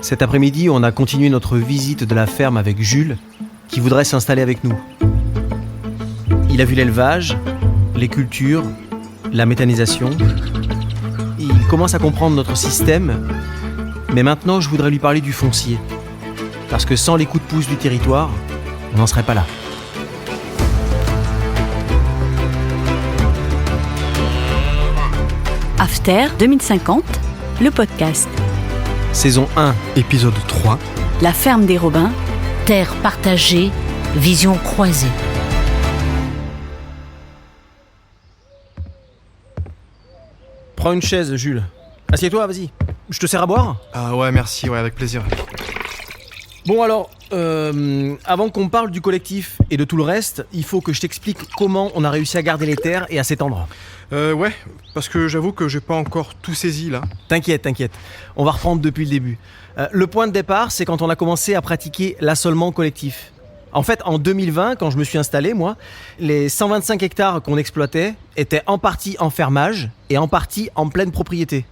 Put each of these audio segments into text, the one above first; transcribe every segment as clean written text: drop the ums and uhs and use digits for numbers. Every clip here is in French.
Cet après-midi, on a continué notre visite de la ferme avec Jules, qui voudrait s'installer avec nous. Il a vu l'élevage, les cultures, la méthanisation. Il commence à comprendre notre système, mais maintenant je voudrais lui parler du foncier. Parce que sans les coups de pouce du territoire, on n'en serait pas là. After 2050, le podcast. Saison 1, épisode 3. La ferme des Robins. Terre partagée, vision croisée. Prends une chaise, Jules. Assieds-toi, vas-y. Je te sers à boire ? Ah ouais, merci, ouais, avec plaisir. Bon alors, avant qu'on parle du collectif et de tout le reste, il faut que je t'explique comment on a réussi à garder les terres et à s'étendre. Ouais, parce que j'avoue que j'ai pas encore tout saisi là. T'inquiète, on va reprendre depuis le début. Le point de départ, c'est quand on a commencé à pratiquer l'assolement collectif. En fait, en 2020, quand je me suis installé, moi, les 125 hectares qu'on exploitait étaient en partie en fermage et en partie en pleine propriété.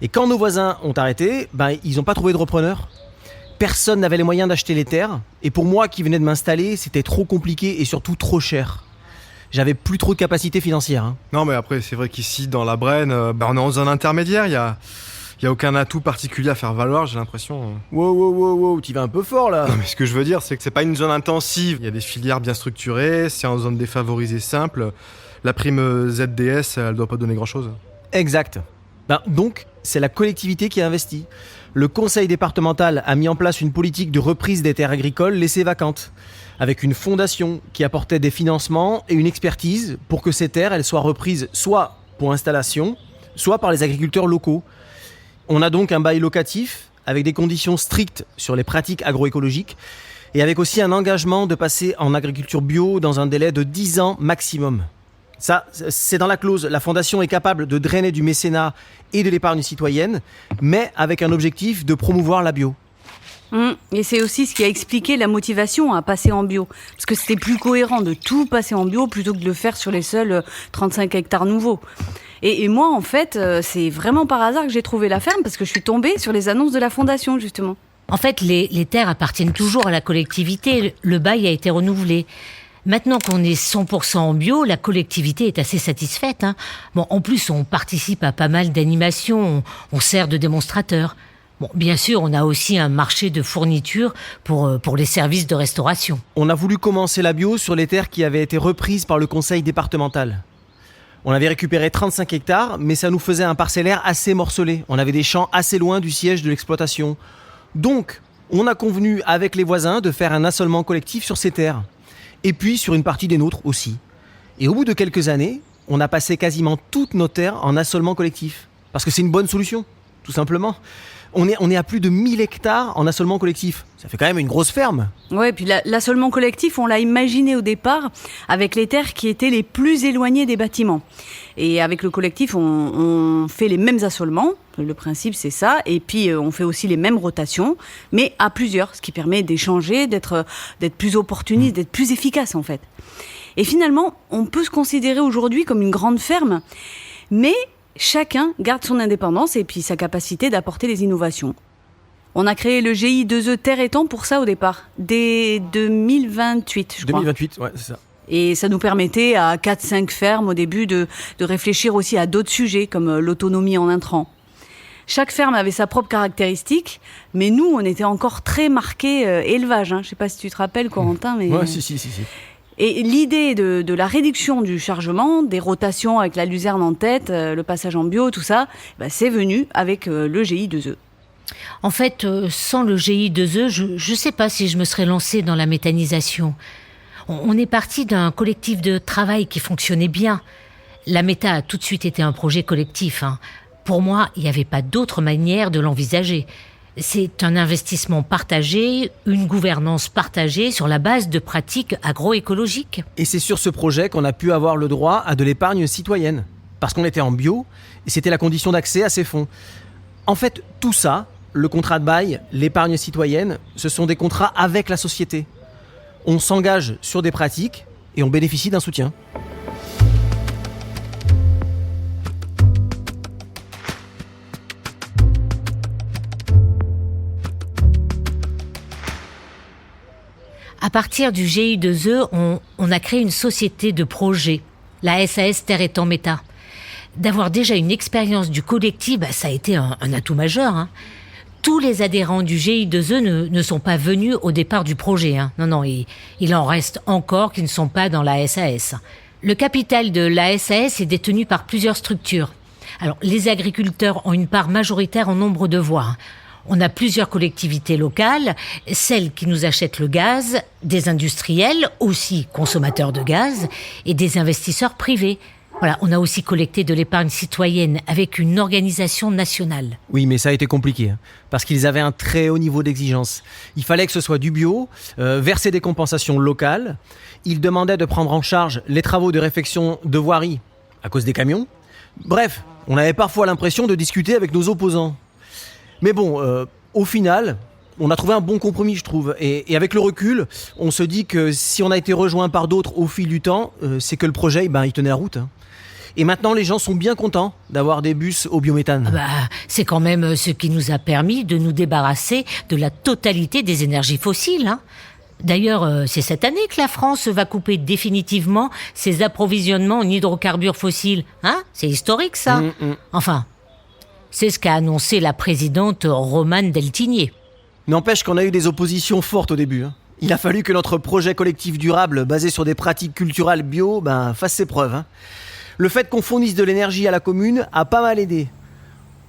Et quand nos voisins ont arrêté, ils n'ont pas trouvé de repreneur. Personne n'avait les moyens d'acheter les terres, et pour moi qui venais de m'installer, c'était trop compliqué et surtout trop cher. J'avais plus trop de capacité financière. Non mais après, c'est vrai qu'ici, dans la Brenne, on est dans un intermédiaire, il y a aucun atout particulier à faire valoir, j'ai l'impression. Wow, t'y vas un peu fort là. Non mais ce que je veux dire, c'est que c'est pas une zone intensive. Il y a des filières bien structurées, c'est en zone défavorisée simple. La prime ZDS, elle doit pas donner grand-chose. Exact. Donc, c'est la collectivité qui a investi. Le conseil départemental a mis en place une politique de reprise des terres agricoles laissées vacantes, avec une fondation qui apportait des financements et une expertise pour que ces terres elles soient reprises soit pour installation, soit par les agriculteurs locaux. On a donc un bail locatif avec des conditions strictes sur les pratiques agroécologiques et avec aussi un engagement de passer en agriculture bio dans un délai de 10 ans maximum. Ça, c'est dans la clause. La fondation est capable de drainer du mécénat et de l'épargne citoyenne, mais avec un objectif de promouvoir la bio. Et c'est aussi ce qui a expliqué la motivation à passer en bio. Parce que c'était plus cohérent de tout passer en bio plutôt que de le faire sur les seuls 35 hectares nouveaux. Et moi, en fait, c'est vraiment par hasard que j'ai trouvé la ferme, parce que je suis tombée sur les annonces de la fondation, justement. En fait, les terres appartiennent toujours à la collectivité. Le bail a été renouvelé. Maintenant qu'on est 100% en bio, la collectivité est assez satisfaite. Bon, en plus, on participe à pas mal d'animations, on sert de démonstrateur. Bon, bien sûr, on a aussi un marché de fournitures pour les services de restauration. On a voulu commencer la bio sur les terres qui avaient été reprises par le conseil départemental. On avait récupéré 35 hectares, mais ça nous faisait un parcellaire assez morcelé. On avait des champs assez loin du siège de l'exploitation. Donc, on a convenu avec les voisins de faire un assolement collectif sur ces terres. Et puis sur une partie des nôtres aussi. Et au bout de quelques années, on a passé quasiment toutes nos terres en assolement collectif. Parce que c'est une bonne solution, tout simplement. On est à plus de 1000 hectares en assolement collectif. Ça fait quand même une grosse ferme. Ouais, puis l'assolement collectif, on l'a imaginé au départ avec les terres qui étaient les plus éloignées des bâtiments. Et avec le collectif, on fait les mêmes assolements. Le principe, c'est ça. Et puis, on fait aussi les mêmes rotations, mais à plusieurs, ce qui permet d'échanger, d'être plus opportuniste, d'être plus efficace, en fait. Et finalement, on peut se considérer aujourd'hui comme une grande ferme, mais chacun garde son indépendance et puis sa capacité d'apporter des innovations. On a créé le GI2E Terre et Temps pour ça au départ, dès 2028, je crois. 2028, ouais, c'est ça. Et ça nous permettait à 4-5 fermes au début de réfléchir aussi à d'autres sujets comme l'autonomie en intrants. Chaque ferme avait sa propre caractéristique, mais nous, on était encore très marqués élevage. Je ne sais pas si tu te rappelles, Corentin, mais... Ouais, si. Et l'idée de la réduction du chargement, des rotations avec la luzerne en tête, le passage en bio, tout ça, c'est venu avec le GI2E. En fait, sans le GI2E, je ne sais pas si je me serais lancée dans la méthanisation. On est parti d'un collectif de travail qui fonctionnait bien. La méta a tout de suite été un projet collectif. Pour moi, il n'y avait pas d'autre manière de l'envisager. C'est un investissement partagé, une gouvernance partagée sur la base de pratiques agroécologiques. Et c'est sur ce projet qu'on a pu avoir le droit à de l'épargne citoyenne. Parce qu'on était en bio, et c'était la condition d'accès à ces fonds. En fait, tout ça, le contrat de bail, l'épargne citoyenne, ce sont des contrats avec la société. On s'engage sur des pratiques et on bénéficie d'un soutien. partir du GI2E, on a créé une société de projet, la SAS Terre étant Méta. D'avoir déjà une expérience du collectif, ça a été un atout majeur. Hein. Tous les adhérents du GI2E ne sont pas venus au départ du projet. Hein. Non, il en reste encore qui ne sont pas dans la SAS. Le capital de la SAS est détenu par plusieurs structures. Alors, les agriculteurs ont une part majoritaire en nombre de voix. On a plusieurs collectivités locales, celles qui nous achètent le gaz, des industriels, aussi consommateurs de gaz, et des investisseurs privés. Voilà, on a aussi collecté de l'épargne citoyenne avec une organisation nationale. Oui, mais ça a été compliqué, hein, parce qu'ils avaient un très haut niveau d'exigence. Il fallait que ce soit du bio, verser des compensations locales. Ils demandaient de prendre en charge les travaux de réfection de voirie à cause des camions. Bref, on avait parfois l'impression de discuter avec nos opposants. Mais bon, au final, on a trouvé un bon compromis, je trouve. Et avec le recul, on se dit que si on a été rejoint par d'autres au fil du temps, c'est que le projet, il tenait la route. Hein. Et maintenant, les gens sont bien contents d'avoir des bus au biométhane. C'est quand même ce qui nous a permis de nous débarrasser de la totalité des énergies fossiles. Hein. D'ailleurs, c'est cette année que la France va couper définitivement ses approvisionnements en hydrocarbures fossiles. Hein ? C'est historique, ça. Enfin, c'est ce qu'a annoncé la présidente Romane Deltigné. N'empêche qu'on a eu des oppositions fortes au début. Hein. Il a fallu que notre projet collectif durable, basé sur des pratiques culturelles bio, fasse ses preuves. Hein. Le fait qu'on fournisse de l'énergie à la commune a pas mal aidé.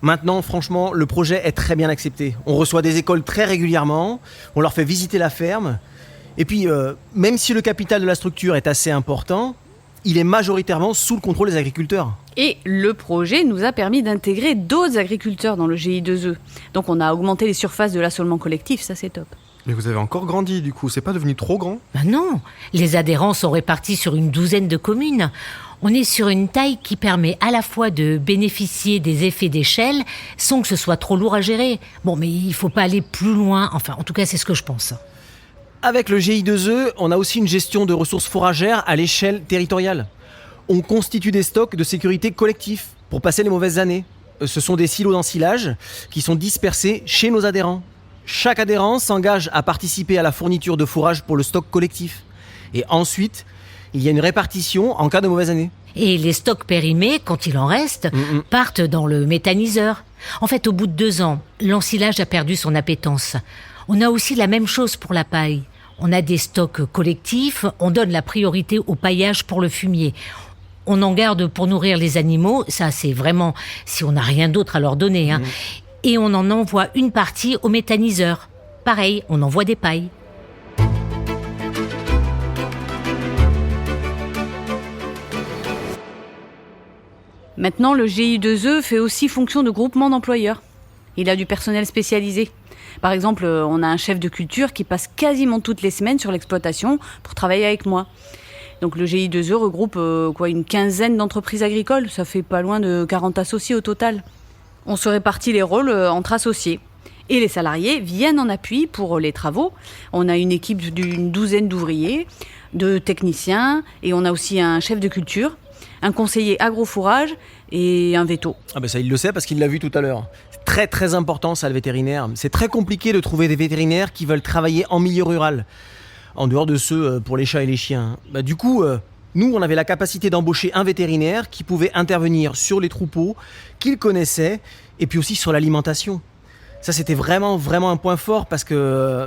Maintenant, franchement, le projet est très bien accepté. On reçoit des écoles très régulièrement, on leur fait visiter la ferme. Et puis, même si le capital de la structure est assez important, il est majoritairement sous le contrôle des agriculteurs. Et le projet nous a permis d'intégrer d'autres agriculteurs dans le GI2E. Donc on a augmenté les surfaces de l'assolement collectif, ça c'est top. Mais vous avez encore grandi du coup, c'est pas devenu trop grand ? Non, les adhérents sont répartis sur une douzaine de communes. On est sur une taille qui permet à la fois de bénéficier des effets d'échelle sans que ce soit trop lourd à gérer. Bon, mais il faut pas aller plus loin, enfin en tout cas c'est ce que je pense. Avec le GI2E, on a aussi une gestion de ressources fourragères à l'échelle territoriale. On constitue des stocks de sécurité collectifs pour passer les mauvaises années. Ce sont des silos d'ensilage qui sont dispersés chez nos adhérents. Chaque adhérent s'engage à participer à la fourniture de fourrage pour le stock collectif. Et ensuite, il y a une répartition en cas de mauvaise année. Et les stocks périmés, quand il en reste, partent dans le méthaniseur. En fait, au bout de 2 ans, l'ensilage a perdu son appétence. On a aussi la même chose pour la paille. On a des stocks collectifs, on donne la priorité au paillage pour le fumier. On en garde pour nourrir les animaux, ça c'est vraiment si on n'a rien d'autre à leur donner. Hein. Et on en envoie une partie au méthaniseur. Pareil, on envoie des pailles. Maintenant, le GI2E fait aussi fonction de groupement d'employeurs. Il a du personnel spécialisé. Par exemple, on a un chef de culture qui passe quasiment toutes les semaines sur l'exploitation pour travailler avec moi. Donc le GI2E regroupe une quinzaine d'entreprises agricoles. Ça fait pas loin de 40 associés au total. On se répartit les rôles entre associés. Et les salariés viennent en appui pour les travaux. On a une équipe d'une douzaine d'ouvriers, de techniciens, et on a aussi un chef de culture, un conseiller agrofourrage et un veto. Ça, il le sait parce qu'il l'a vu tout à l'heure. C'est très très important ça, le vétérinaire. C'est très compliqué de trouver des vétérinaires qui veulent travailler en milieu rural, en dehors de ceux pour les chats et les chiens. Du coup, nous, on avait la capacité d'embaucher un vétérinaire qui pouvait intervenir sur les troupeaux, qu'il connaissait, et puis aussi sur l'alimentation. Ça, c'était vraiment un point fort parce qu'il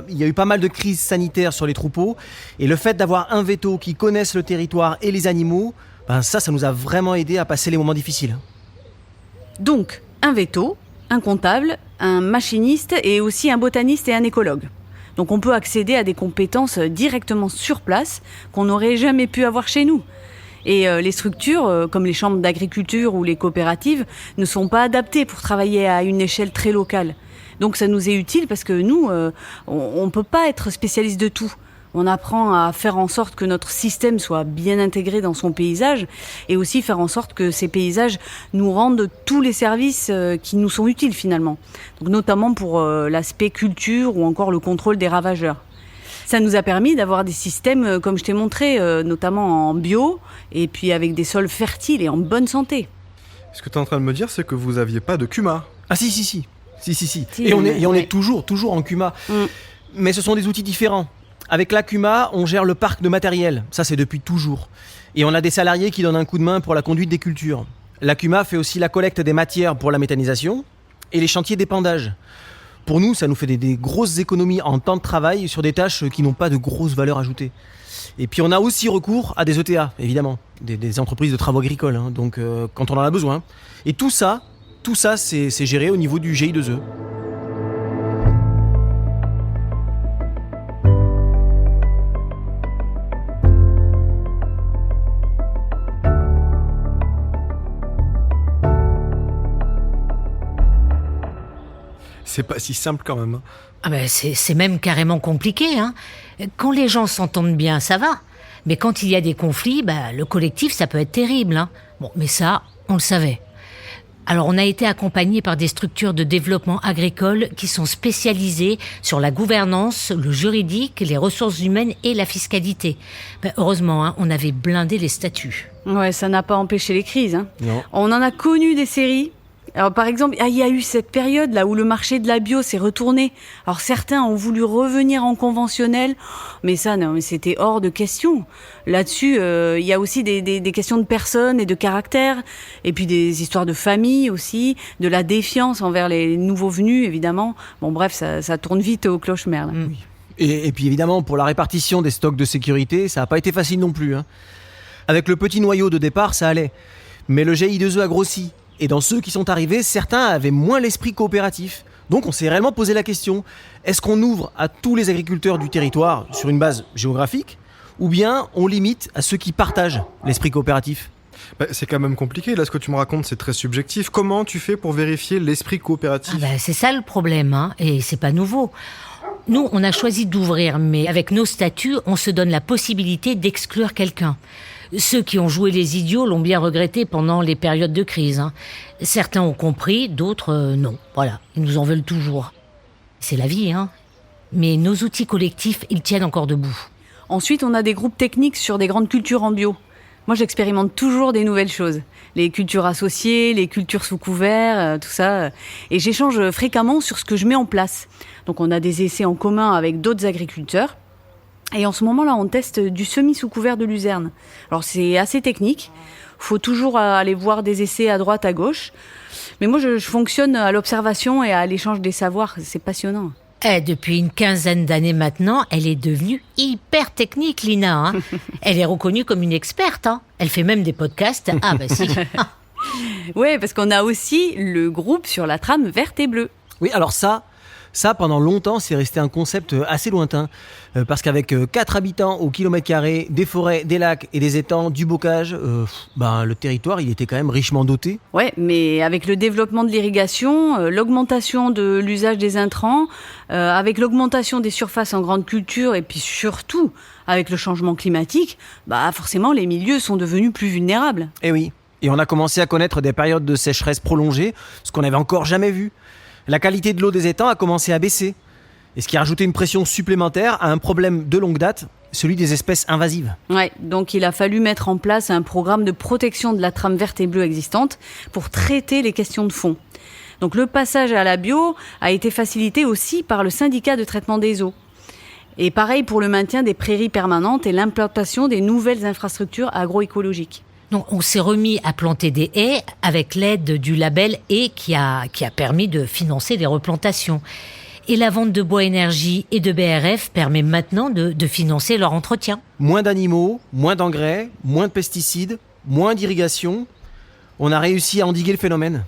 y a eu pas mal de crises sanitaires sur les troupeaux. Et le fait d'avoir un véto qui connaisse le territoire et les animaux, ça nous a vraiment aidé à passer les moments difficiles. Donc, un veto, un comptable, un machiniste et aussi un botaniste et un écologue. Donc on peut accéder à des compétences directement sur place qu'on n'aurait jamais pu avoir chez nous. Et les structures, comme les chambres d'agriculture ou les coopératives, ne sont pas adaptées pour travailler à une échelle très locale. Donc ça nous est utile parce que nous, on ne peut pas être spécialiste de tout. On apprend à faire en sorte que notre système soit bien intégré dans son paysage et aussi faire en sorte que ces paysages nous rendent tous les services qui nous sont utiles finalement. Donc notamment pour l'aspect culture ou encore le contrôle des ravageurs. Ça nous a permis d'avoir des systèmes, comme je t'ai montré, notamment en bio et puis avec des sols fertiles et en bonne santé. Ce que tu es en train de me dire, c'est que vous n'aviez pas de CUMA. Ah si. Et on est toujours en CUMA. Mais ce sont des outils différents. Avec l'ACUMA, on gère le parc de matériel, ça c'est depuis toujours. Et on a des salariés qui donnent un coup de main pour la conduite des cultures. L'ACUMA fait aussi la collecte des matières pour la méthanisation et les chantiers d'épandage. Pour nous, ça nous fait des grosses économies en temps de travail sur des tâches qui n'ont pas de grosse valeur ajoutée. Et puis on a aussi recours à des ETA, évidemment, des entreprises de travaux agricoles, hein, donc quand on en a besoin. Et tout ça c'est géré au niveau du GI2E. C'est pas si simple quand même. Ah ben c'est même carrément compliqué, hein. Quand les gens s'entendent bien, ça va. Mais quand il y a des conflits, le collectif, ça peut être terrible, hein. Bon, mais ça, on le savait. Alors, on a été accompagnés par des structures de développement agricole qui sont spécialisées sur la gouvernance, le juridique, les ressources humaines et la fiscalité. Heureusement, hein, on avait blindé les statuts. Ouais, ça n'a pas empêché les crises, hein. Non. On en a connu des séries. Alors, par exemple, il y a eu cette période là où le marché de la bio s'est retourné. Alors certains ont voulu revenir en conventionnel, mais ça, non, mais c'était hors de question. Là-dessus, il y a aussi des questions de personnes et de caractère, et puis des histoires de famille aussi, de la défiance envers les nouveaux venus, évidemment. Bon, bref, ça tourne vite au cloche-merle. Mm. Et puis évidemment, pour la répartition des stocks de sécurité, ça n'a pas été facile non plus, hein. Avec le petit noyau de départ, ça allait. Mais le GI2E a grossi. Et dans ceux qui sont arrivés, certains avaient moins l'esprit coopératif. Donc on s'est réellement posé la question, est-ce qu'on ouvre à tous les agriculteurs du territoire sur une base géographique, ou bien on limite à ceux qui partagent l'esprit coopératif ? C'est quand même compliqué, là ce que tu me racontes c'est très subjectif. Comment tu fais pour vérifier l'esprit coopératif ? C'est ça le problème, hein, et c'est pas nouveau. Nous, on a choisi d'ouvrir, mais avec nos statuts, on se donne la possibilité d'exclure quelqu'un. Ceux qui ont joué les idiots l'ont bien regretté pendant les périodes de crise, hein. Certains ont compris, d'autres non. Voilà, ils nous en veulent toujours. C'est la vie, hein. Mais nos outils collectifs, ils tiennent encore debout. Ensuite, on a des groupes techniques sur des grandes cultures en bio. Moi, j'expérimente toujours des nouvelles choses. Les cultures associées, les cultures sous couvert, tout ça. Et j'échange fréquemment sur ce que je mets en place. Donc, on a des essais en commun avec d'autres agriculteurs. Et en ce moment-là, on teste du semis sous couvert de luzerne. Alors, c'est assez technique. Faut toujours aller voir des essais à droite, à gauche. Mais moi, je fonctionne à l'observation et à l'échange des savoirs. C'est passionnant. Depuis une quinzaine d'années maintenant, elle est devenue hyper technique, Lina, hein. Elle est reconnue comme une experte, hein. Elle fait même des podcasts. Ah si. Ouais, parce qu'on a aussi le groupe sur la trame verte et bleue. Oui, alors ça, pendant longtemps, c'est resté un concept assez lointain. Parce qu'avec 4 habitants au kilomètre carré, des forêts, des lacs et des étangs, du bocage, le territoire, il était quand même richement doté. Ouais, mais avec le développement de l'irrigation, l'augmentation de l'usage des intrants, avec l'augmentation des surfaces en grande culture et puis surtout avec le changement climatique, forcément les milieux sont devenus plus vulnérables. Eh oui, et on a commencé à connaître des périodes de sécheresse prolongées, ce qu'on n'avait encore jamais vu. La qualité de l'eau des étangs a commencé à baisser, et ce qui a rajouté une pression supplémentaire à un problème de longue date, celui des espèces invasives. Ouais, donc il a fallu mettre en place un programme de protection de la trame verte et bleue existante pour traiter les questions de fond. Donc le passage à la bio a été facilité aussi par le syndicat de traitement des eaux. Et pareil pour le maintien des prairies permanentes et l'implantation des nouvelles infrastructures agroécologiques. Donc, on s'est remis à planter des haies avec l'aide du label Haies qui a permis de financer les replantations. Et la vente de bois énergie et de BRF permet maintenant de financer leur entretien. Moins d'animaux, moins d'engrais, moins de pesticides, moins d'irrigation. On a réussi à endiguer le phénomène.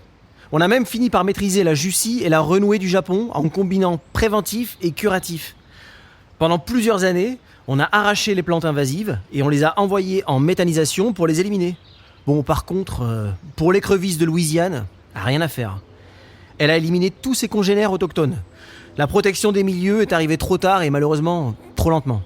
On a même fini par maîtriser la jussie et la renouée du Japon en combinant préventif et curatif. Pendant plusieurs années, on a arraché les plantes invasives et on les a envoyées en méthanisation pour les éliminer. Bon, par contre, pour l'écrevisse de Louisiane, rien à faire. Elle a éliminé tous ses congénères autochtones. La protection des milieux est arrivée trop tard et malheureusement trop lentement.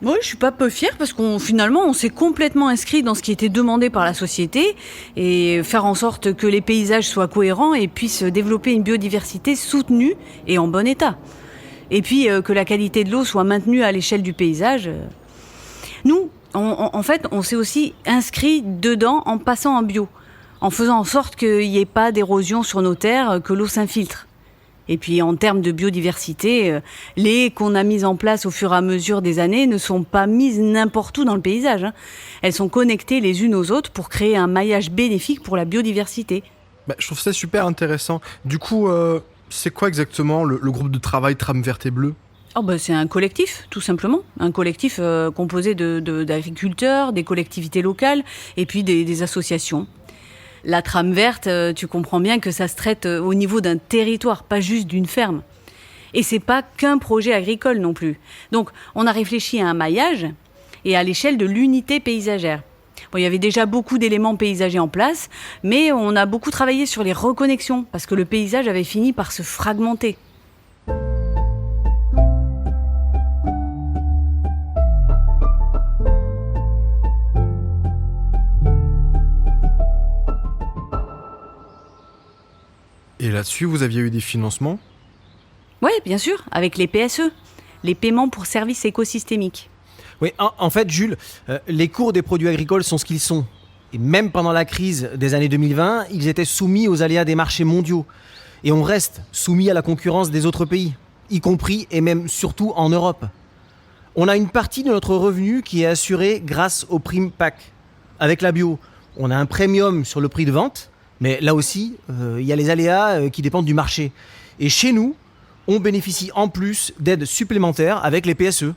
Oui, je suis pas peu fière parce qu'on s'est complètement inscrit dans ce qui était demandé par la société et faire en sorte que les paysages soient cohérents et puissent développer une biodiversité soutenue et en bon état. Et puis que la qualité de l'eau soit maintenue à l'échelle du paysage. Nous, en fait, on s'est aussi inscrit dedans en passant en bio, en faisant en sorte qu'il n'y ait pas d'érosion sur nos terres, que l'eau s'infiltre. Et puis en termes de biodiversité, les haies qu'on a mises en place au fur et à mesure des années ne sont pas mises n'importe où dans le paysage. Elles sont connectées les unes aux autres pour créer un maillage bénéfique pour la biodiversité. Je trouve ça super intéressant. Du coup, c'est quoi exactement le groupe de travail Trame verte et bleue ? C'est un collectif, tout simplement. Un collectif composé d'agriculteurs, des collectivités locales et puis des associations. La trame verte, tu comprends bien que ça se traite au niveau d'un territoire, pas juste d'une ferme. Et c'est pas qu'un projet agricole non plus. Donc, on a réfléchi à un maillage et à l'échelle de l'unité paysagère. Il y avait déjà beaucoup d'éléments paysagers en place, mais on a beaucoup travaillé sur les reconnexions parce que le paysage avait fini par se fragmenter. Et là-dessus, vous aviez eu des financements ? Oui, bien sûr, avec les PSE, les paiements pour services écosystémiques. Oui, en fait, Jules, les cours des produits agricoles sont ce qu'ils sont. Et même pendant la crise des années 2020, ils étaient soumis aux aléas des marchés mondiaux. Et on reste soumis à la concurrence des autres pays, y compris et même surtout en Europe. On a une partie de notre revenu qui est assurée grâce aux primes PAC. Avec la bio, on a un premium sur le prix de vente. Mais là aussi, il y a les aléas qui dépendent du marché. Et chez nous, on bénéficie en plus d'aides supplémentaires avec les PSE.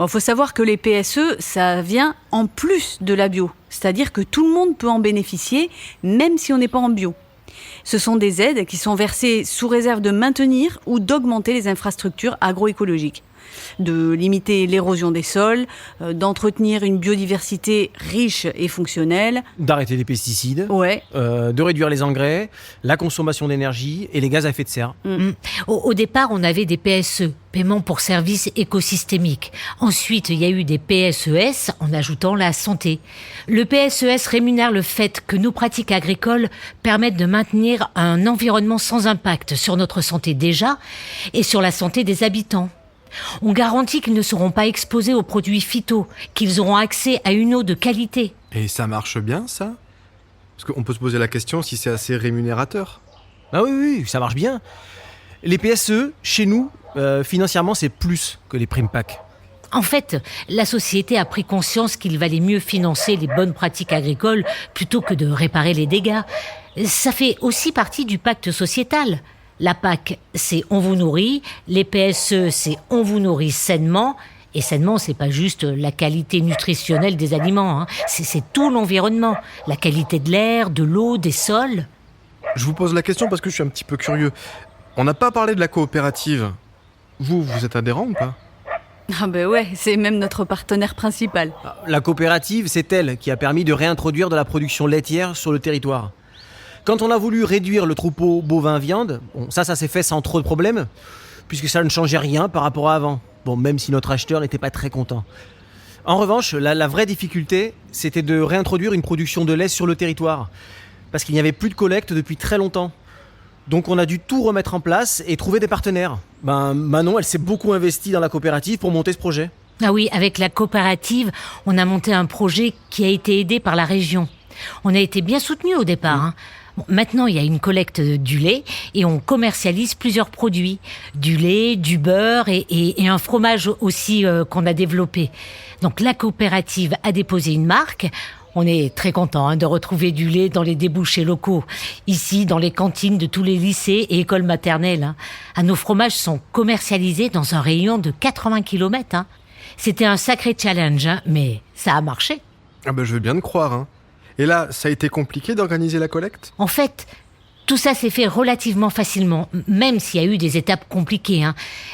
Faut savoir que les PSE, ça vient en plus de la bio. C'est-à-dire que tout le monde peut en bénéficier, même si on n'est pas en bio. Ce sont des aides qui sont versées sous réserve de maintenir ou d'augmenter les infrastructures agroécologiques, de limiter l'érosion des sols, d'entretenir une biodiversité riche et fonctionnelle. D'arrêter les pesticides, de réduire les engrais, la consommation d'énergie et les gaz à effet de serre. Au départ, on avait des PSE, paiements pour services écosystémiques. Ensuite, il y a eu des PSES en ajoutant la santé. Le PSES rémunère le fait que nos pratiques agricoles permettent de maintenir un environnement sans impact sur notre santé déjà et sur la santé des habitants. On garantit qu'ils ne seront pas exposés aux produits phyto, qu'ils auront accès à une eau de qualité. Et ça marche bien, ça ? Parce qu'on peut se poser la question si c'est assez rémunérateur. Ah oui, ça marche bien. Les PSE, chez nous, financièrement, c'est plus que les primes PAC. En fait, la société a pris conscience qu'il valait mieux financer les bonnes pratiques agricoles plutôt que de réparer les dégâts. Ça fait aussi partie du pacte sociétal. La PAC, c'est on vous nourrit. Les PSE, c'est on vous nourrit sainement. Et sainement, c'est pas juste la qualité nutritionnelle des aliments, c'est tout l'environnement. La qualité de l'air, de l'eau, des sols. Je vous pose la question parce que je suis un petit peu curieux. On n'a pas parlé de la coopérative. Vous êtes adhérent ou pas ? C'est même notre partenaire principal. La coopérative, c'est elle qui a permis de réintroduire de la production laitière sur le territoire. Quand on a voulu réduire le troupeau bovin-viande, ça s'est fait sans trop de problèmes, puisque ça ne changeait rien par rapport à avant. Même si notre acheteur n'était pas très content. En revanche, la vraie difficulté, c'était de réintroduire une production de lait sur le territoire, parce qu'il n'y avait plus de collecte depuis très longtemps. Donc on a dû tout remettre en place et trouver des partenaires. Manon, elle s'est beaucoup investie dans la coopérative pour monter ce projet. Ah oui, avec la coopérative, on a monté un projet qui a été aidé par la région. On a été bien soutenus au départ. Maintenant, il y a une collecte du lait et on commercialise plusieurs produits. Du lait, du beurre et un fromage aussi qu'on a développé. Donc la coopérative a déposé une marque. On est très content de retrouver du lait dans les débouchés locaux. Ici, dans les cantines de tous les lycées et écoles maternelles. Nos fromages sont commercialisés dans un rayon de 80 km. C'était un sacré challenge, mais ça a marché. Je veux bien te croire. Et là, ça a été compliqué d'organiser la collecte ? En fait, tout ça s'est fait relativement facilement, même s'il y a eu des étapes compliquées.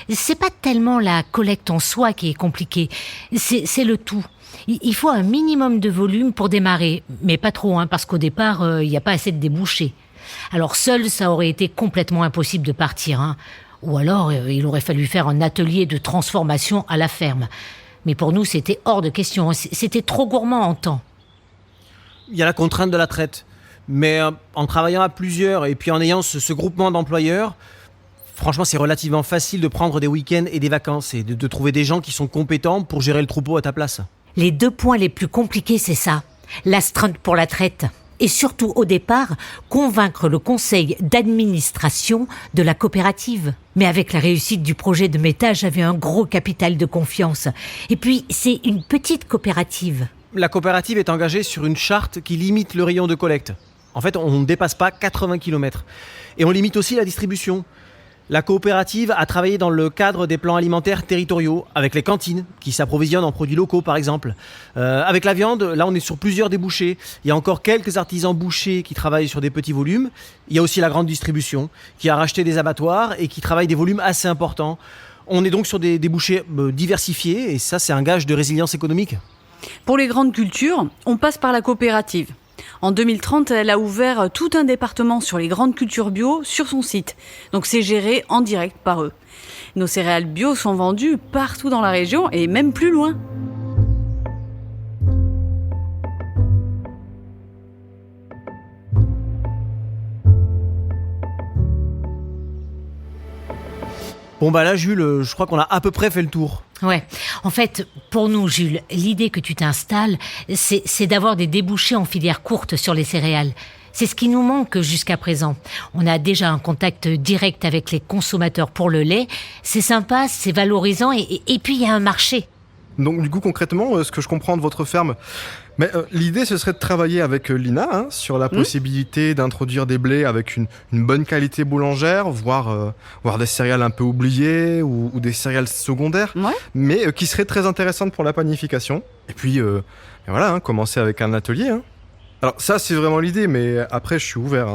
C'est pas tellement la collecte en soi qui est compliquée, c'est le tout. Il faut un minimum de volume pour démarrer, mais pas trop, parce qu'au départ, il n'y a pas assez de débouchés. Alors seul, ça aurait été complètement impossible de partir. Ou alors, il aurait fallu faire un atelier de transformation à la ferme. Mais pour nous, c'était hors de question, c'était trop gourmand en temps. Il y a la contrainte de la traite. Mais en travaillant à plusieurs et puis en ayant ce groupement d'employeurs, franchement, c'est relativement facile de prendre des week-ends et des vacances et de trouver des gens qui sont compétents pour gérer le troupeau à ta place. Les 2 points les plus compliqués, c'est ça. L'astreinte pour la traite. Et surtout, au départ, convaincre le conseil d'administration de la coopérative. Mais avec la réussite du projet de Meta, j'avais un gros capital de confiance. Et puis, c'est une petite coopérative. La coopérative est engagée sur une charte qui limite le rayon de collecte. En fait, on ne dépasse pas 80 km. Et on limite aussi la distribution. La coopérative a travaillé dans le cadre des plans alimentaires territoriaux, avec les cantines, qui s'approvisionnent en produits locaux par exemple. Avec la viande, là on est sur plusieurs débouchés. Il y a encore quelques artisans bouchers qui travaillent sur des petits volumes. Il y a aussi la grande distribution, qui a racheté des abattoirs et qui travaille des volumes assez importants. On est donc sur des débouchés diversifiés, et ça c'est un gage de résilience économique. Pour les grandes cultures, on passe par la coopérative. En 2030, elle a ouvert tout un département sur les grandes cultures bio sur son site. Donc c'est géré en direct par eux. Nos céréales bio sont vendues partout dans la région et même plus loin. Bon bah là Jules, je crois qu'on a à peu près fait le tour. Ouais. En fait, pour nous, Jules, l'idée que tu t'installes, c'est d'avoir des débouchés en filière courte sur les céréales. C'est ce qui nous manque jusqu'à présent. On a déjà un contact direct avec les consommateurs pour le lait. C'est sympa, c'est valorisant et puis il y a un marché. Donc du coup concrètement, ce que je comprends de votre ferme, l'idée ce serait de travailler avec l'INA sur la possibilité d'introduire des blés avec une bonne qualité boulangère, voire des céréales un peu oubliées ou des céréales secondaires, mais qui seraient très intéressantes pour la panification. Et puis voilà, commencer avec un atelier. Alors ça c'est vraiment l'idée, mais après je suis ouvert.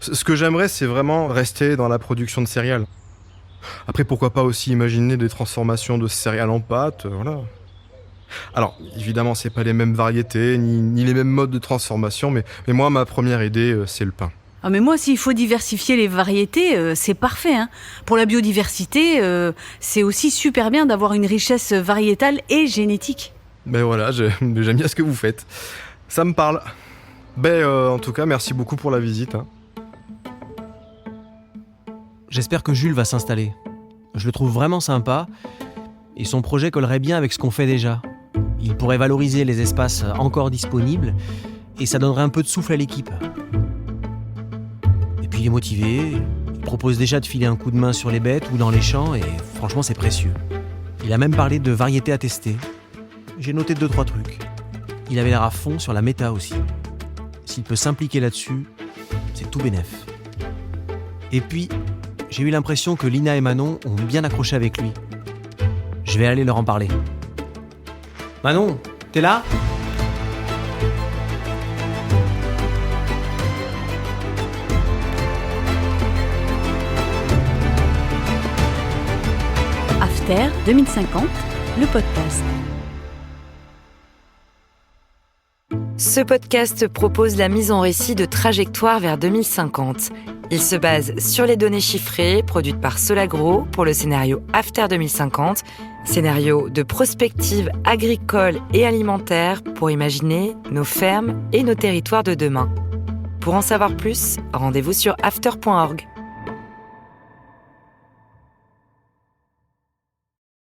Ce que j'aimerais c'est vraiment rester dans la production de céréales. Après, pourquoi pas aussi imaginer des transformations de céréales en pâtes, voilà. Alors, évidemment, c'est pas les mêmes variétés, ni les mêmes modes de transformation, mais moi, ma première idée, c'est le pain. Ah mais moi, s'il faut diversifier les variétés, c'est parfait. Pour la biodiversité, c'est aussi super bien d'avoir une richesse variétale et génétique. Ben voilà, j'aime bien ce que vous faites. Ça me parle. En tout cas, merci beaucoup pour la visite. J'espère que Jules va s'installer. Je le trouve vraiment sympa et son projet collerait bien avec ce qu'on fait déjà. Il pourrait valoriser les espaces encore disponibles et ça donnerait un peu de souffle à l'équipe. Et puis il est motivé, il propose déjà de filer un coup de main sur les bêtes ou dans les champs et franchement c'est précieux. Il a même parlé de variétés à tester. J'ai noté 2-3 trucs. Il avait l'air à fond sur la méta aussi. S'il peut s'impliquer là-dessus, c'est tout bénef. Et puis, j'ai eu l'impression que Lina et Manon ont bien accroché avec lui. Je vais aller leur en parler. Manon, t'es là ? After 2050, le podcast. Ce podcast propose la mise en récit de trajectoires vers 2050. Il se base sur les données chiffrées produites par Solagro pour le scénario After 2050, scénario de prospective agricole et alimentaire pour imaginer nos fermes et nos territoires de demain. Pour en savoir plus, rendez-vous sur after.org.